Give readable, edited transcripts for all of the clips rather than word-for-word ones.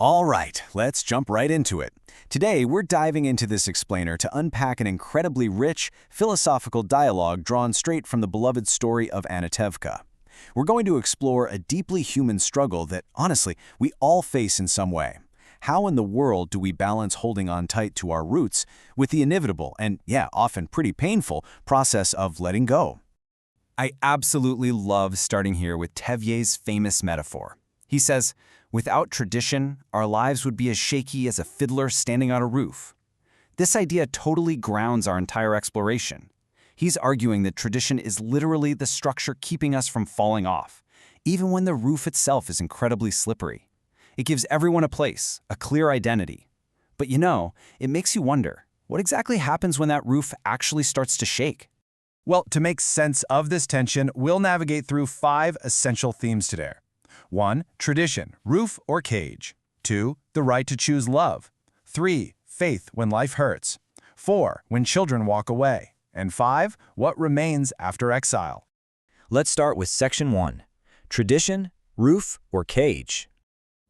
All right, let's jump right into it. Today, we're diving into this explainer to unpack an incredibly rich, philosophical dialogue drawn straight from the beloved story of Anatevka. We're going to explore a deeply human struggle that, honestly, we all face in some way. How in the world do we balance holding on tight to our roots with the inevitable and, often pretty painful process of letting go? I absolutely love starting here with Tevye's famous metaphor. He says, "Without tradition, our lives would be as shaky as a fiddler standing on a roof." This idea totally grounds our entire exploration. He's arguing that tradition is literally the structure keeping us from falling off, even when the roof itself is incredibly slippery. It gives everyone a place, a clear identity. But it makes you wonder, what exactly happens when that roof actually starts to shake? Well, to make sense of this tension, we'll navigate through 5 essential themes today. 1. Tradition, roof or cage. 2. The right to choose love. 3. Faith when life hurts. 4. When children walk away. And 5. What remains after exile. Let's start with Section 1. Tradition, roof, or cage.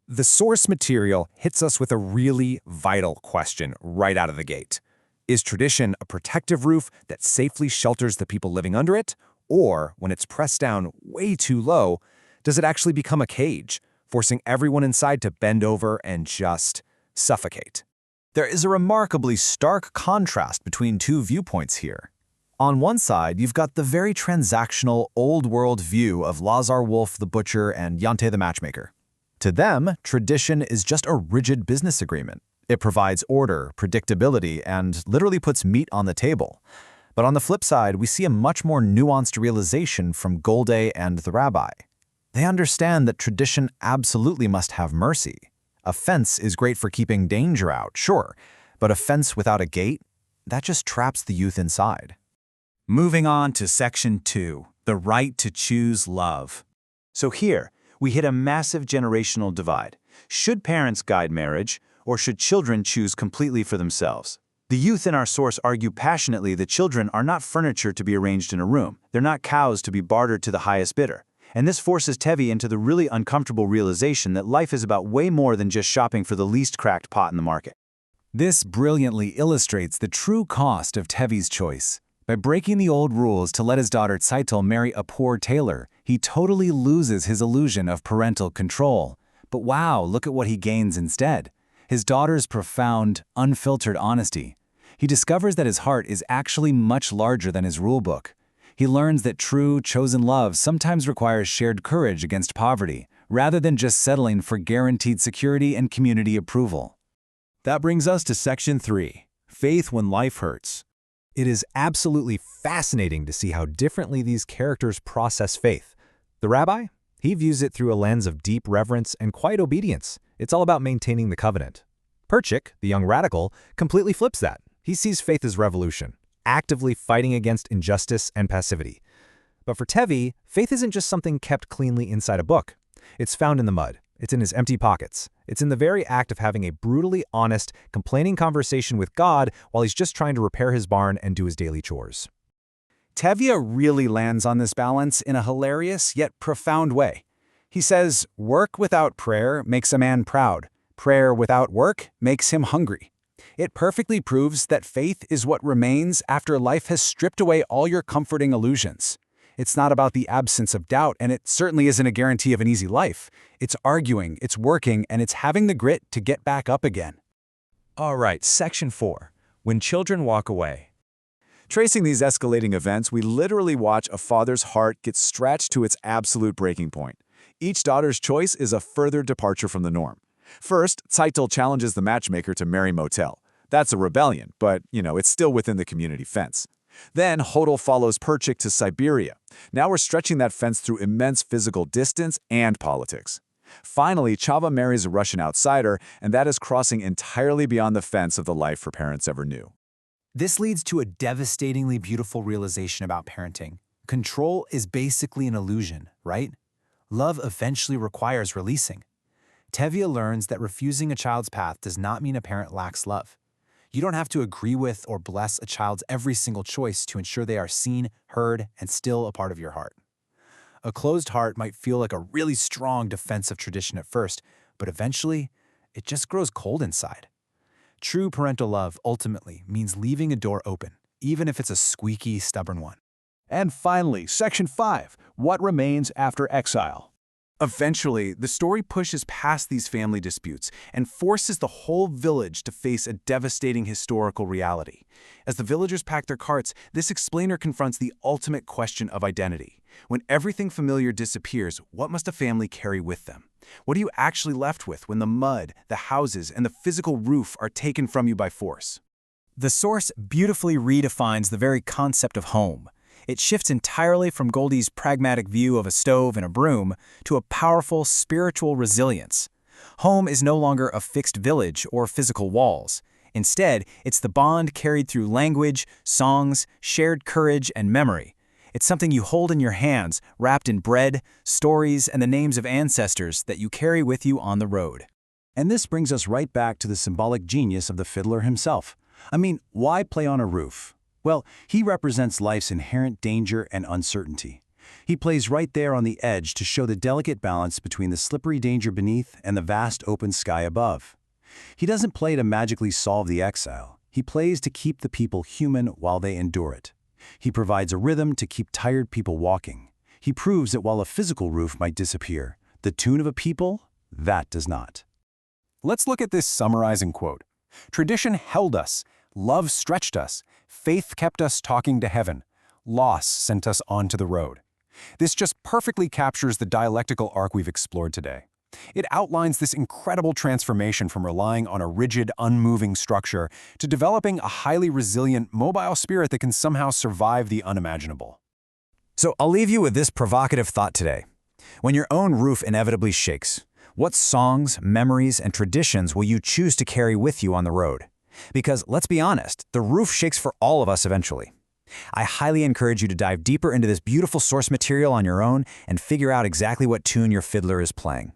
The source material hits us with a really vital question right out of the gate. Is tradition a protective roof that safely shelters the people living under it? Or, when it's pressed down way too low, does it actually become a cage, forcing everyone inside to bend over and just suffocate? There is a remarkably stark contrast between two viewpoints here. On one side, you've got the very transactional, old-world view of Lazar Wolf the butcher and Yente the matchmaker. To them, tradition is just a rigid business agreement. It provides order, predictability, and literally puts meat on the table. But on the flip side, we see a much more nuanced realization from Golde and the Rabbi. They understand that tradition absolutely must have mercy. A fence is great for keeping danger out, sure, but a fence without a gate, that just traps the youth inside. Moving on to Section 2, the right to choose love. So here, we hit a massive generational divide. Should parents guide marriage, or should children choose completely for themselves? The youth in our source argue passionately that children are not furniture to be arranged in a room. They're not cows to be bartered to the highest bidder. And this forces Tevye into the really uncomfortable realization that life is about way more than just shopping for the least cracked pot in the market. This brilliantly illustrates the true cost of Tevye's choice. By breaking the old rules to let his daughter Tzeitel marry a poor tailor, he totally loses his illusion of parental control. But wow, look at what he gains instead. His daughter's profound, unfiltered honesty. He discovers that his heart is actually much larger than his rulebook. He learns that true, chosen love sometimes requires shared courage against poverty, rather than just settling for guaranteed security and community approval. That brings us to Section 3, Faith when life hurts. It is absolutely fascinating to see how differently these characters process faith. The rabbi? He views it through a lens of deep reverence and quiet obedience. It's all about maintaining the covenant. Perchik, the young radical, completely flips that. He sees faith as revolution, actively fighting against injustice and passivity. But for Tevye, faith isn't just something kept cleanly inside a book. It's found in the mud. It's in his empty pockets. It's in the very act of having a brutally honest, complaining conversation with God while he's just trying to repair his barn and do his daily chores. Tevye really lands on this balance in a hilarious yet profound way. He says, "Work without prayer makes a man proud. Prayer without work makes him hungry." It perfectly proves that faith is what remains after life has stripped away all your comforting illusions. It's not about the absence of doubt, and it certainly isn't a guarantee of an easy life. It's arguing, it's working, and it's having the grit to get back up again. All right, Section 4, When children walk away. Tracing these escalating events, we literally watch a father's heart get stretched to its absolute breaking point. Each daughter's choice is a further departure from the norm. First, Tzeitel challenges the matchmaker to marry Motel. That's a rebellion, but, it's still within the community fence. Then, Hodel follows Perchik to Siberia. Now we're stretching that fence through immense physical distance and politics. Finally, Chava marries a Russian outsider, and that is crossing entirely beyond the fence of the life her parents ever knew. This leads to a devastatingly beautiful realization about parenting. Control is basically an illusion, right? Love eventually requires releasing. Tevye learns that refusing a child's path does not mean a parent lacks love. You don't have to agree with or bless a child's every single choice to ensure they are seen, heard, and still a part of your heart. A closed heart might feel like a really strong defensive tradition at first, but eventually, it just grows cold inside. True parental love ultimately means leaving a door open, even if it's a squeaky, stubborn one. And finally, Section 5, What Remains After Exile. Eventually, the story pushes past these family disputes and forces the whole village to face a devastating historical reality. As the villagers pack their carts, this explainer confronts the ultimate question of identity. When everything familiar disappears, what must a family carry with them? What are you actually left with when the mud, the houses, and the physical roof are taken from you by force? The source beautifully redefines the very concept of home. It shifts entirely from Golde's pragmatic view of a stove and a broom to a powerful spiritual resilience. Home is no longer a fixed village or physical walls. Instead, it's the bond carried through language, songs, shared courage, and memory. It's something you hold in your hands, wrapped in bread, stories, and the names of ancestors that you carry with you on the road. And this brings us right back to the symbolic genius of the fiddler himself. I mean, why play on a roof? Well, he represents life's inherent danger and uncertainty. He plays right there on the edge to show the delicate balance between the slippery danger beneath and the vast open sky above. He doesn't play to magically solve the exile. He plays to keep the people human while they endure it. He provides a rhythm to keep tired people walking. He proves that while a physical roof might disappear, the tune of a people, that does not. Let's look at this summarizing quote. Tradition held us, love stretched us, faith kept us talking to heaven, loss sent us onto the road. This just perfectly captures the dialectical arc we've explored today. It outlines this incredible transformation from relying on a rigid, unmoving structure to developing a highly resilient, mobile spirit that can somehow survive the unimaginable. So I'll leave you with this provocative thought today. When your own roof inevitably shakes, what songs, memories, and traditions will you choose to carry with you on the road? Because let's be honest, the roof shakes for all of us eventually. I highly encourage you to dive deeper into this beautiful source material on your own and figure out exactly what tune your fiddler is playing.